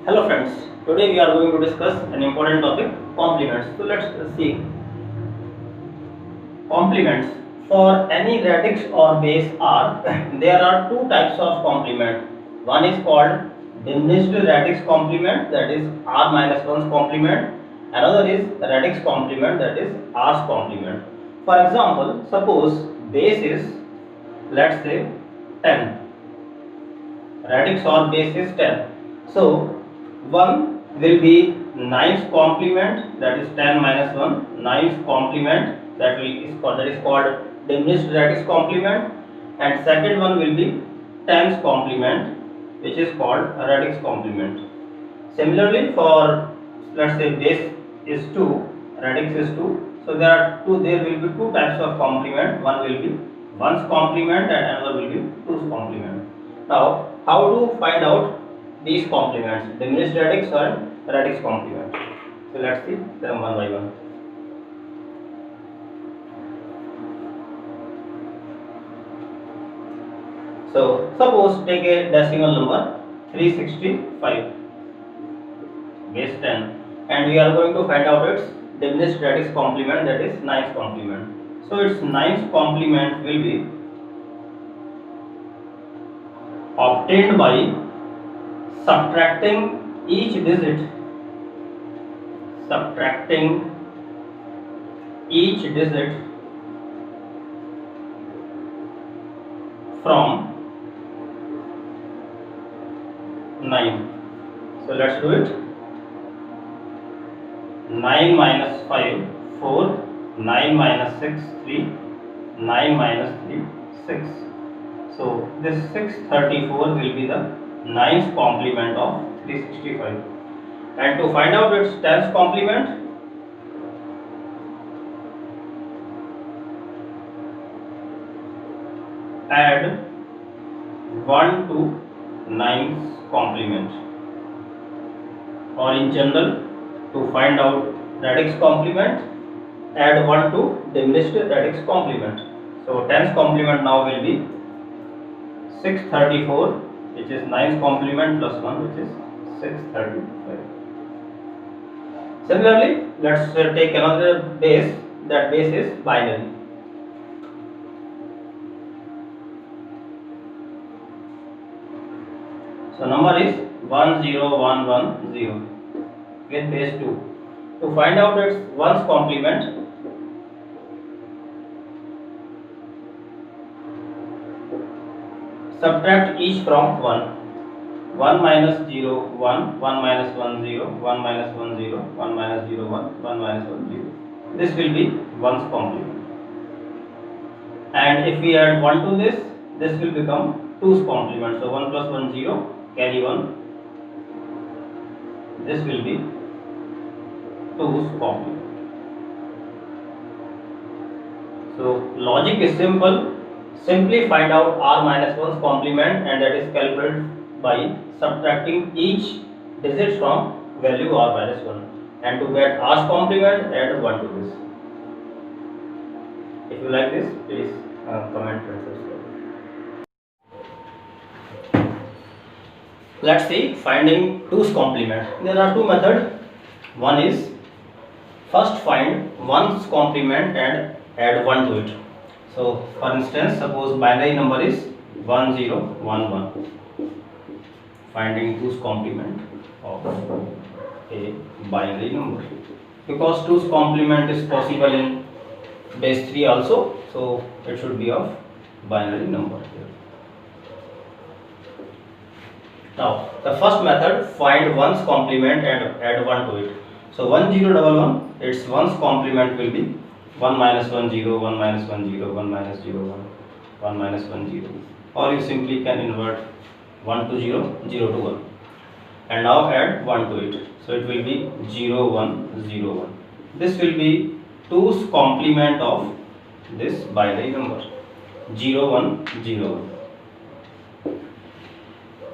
Hello friends, today we are going to discuss an important topic, complements. So let's see. Complements. For any radix or base R, there are two types of complement. One is called diminished radix complement, that is R minus 1's complement. Another is radix complement, that is R's complement. For example, suppose base is, let's say, 10. Radix or base is 10. So 1 will be 9's complement, that is 10 minus 1, 9's complement, that is called diminished radix complement, and second one will be 10's complement, which is called radix complement. Similarly, for, let's say, base is 2, radix is 2, so there will be two types of complement. One will be 1's complement and another will be 2's complement. Now, how to find out these complements, diminished radix or radix complement? So let's see them one by one. So suppose take a decimal number 365 base 10, and we are going to find out its diminished radix complement, that is 9's complement. So its 9's complement will be obtained by subtracting each digit from 9. So let's do it. 9 minus 5 4, 9 minus 6 3, 9 minus 3 6. So this 634 will be the 9's complement of 365. And to find out its 10's complement, add 1 to 9's complement, or in general, to find out radix complement, add 1 to diminished radix complement. So 10's complement now will be 634, which is 9's complement plus 1, which is 635. Similarly, let's take another base. That base is binary. So number is 10110 with base 2. To find out its 1's complement, subtract each from 1. 1 minus 0 1, 1 minus 1 0, 1 minus 1 0, 1 minus 0 1, 1 minus 1 0. This will be 1's complement. And if we add 1 to this, this will become 2's complement. So 1 plus 1 0, carry 1. This will be 2's complement. So logic is simple. Simply find out R minus 1's complement, and that is calculated by subtracting each digit from value R minus 1. And to get R's complement, add 1 to this. If you like this, please comment and subscribe. Let's see finding 2's complement. There are two methods. One is, first find 1's complement and add 1 to it. So for instance, suppose binary number is 1011. Finding 2's complement of a binary number, because 2's complement is possible in base 3 also, so it should be of binary number here. Now the first method, find 1's complement and add 1 to it. So 1011, its 1's complement will be 1 minus 1 0, 1 minus 1 0, 1 minus 0 1, 1 minus 1 0, or you simply can invert 1 to 0, 0 to 1, and now add 1 to it. So it will be 0 1 0 1. This will be 2's complement of this binary number, 0 1 0 1.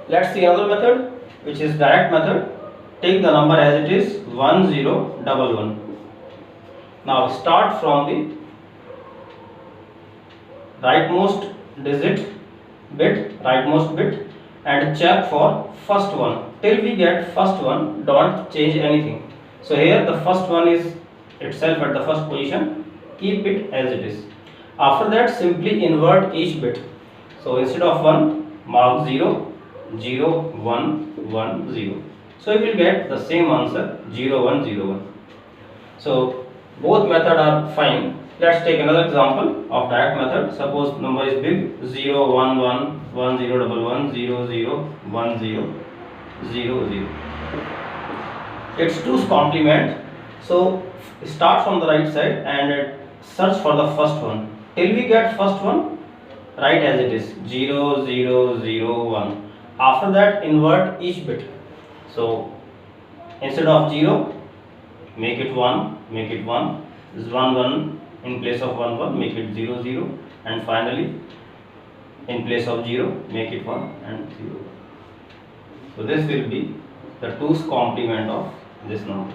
Let's see another method, which is direct method. Take the number as it is, 1011. Now start from the rightmost bit, and check for first one. Till we get first one, don't change anything. So here the first one is itself at the first position, keep it as it is. After that, simply invert each bit. So instead of 1, mark 0, 0, 1, 1, 0. So you will get the same answer, 0, 1, 0, 1. So both methods are fine. Let's take another example of direct method. Suppose number is big, 0, 1, 1, 1, 0, 1, 1, 0, 0, 1, 0, 0, 0. It's 2's complement. So start from the right side and search for the first one. Till we get first one, write as it is, 0, 0, 0, 1. After that, invert each bit. So instead of 0, make it 1, make it 1. This is 1, 1. In place of 1, 1, make it 0, 0. And finally, in place of 0, make it 1 and 0. So this will be the 2's complement of this number.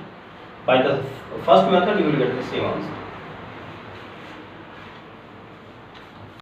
By the first method, you will get the same answer.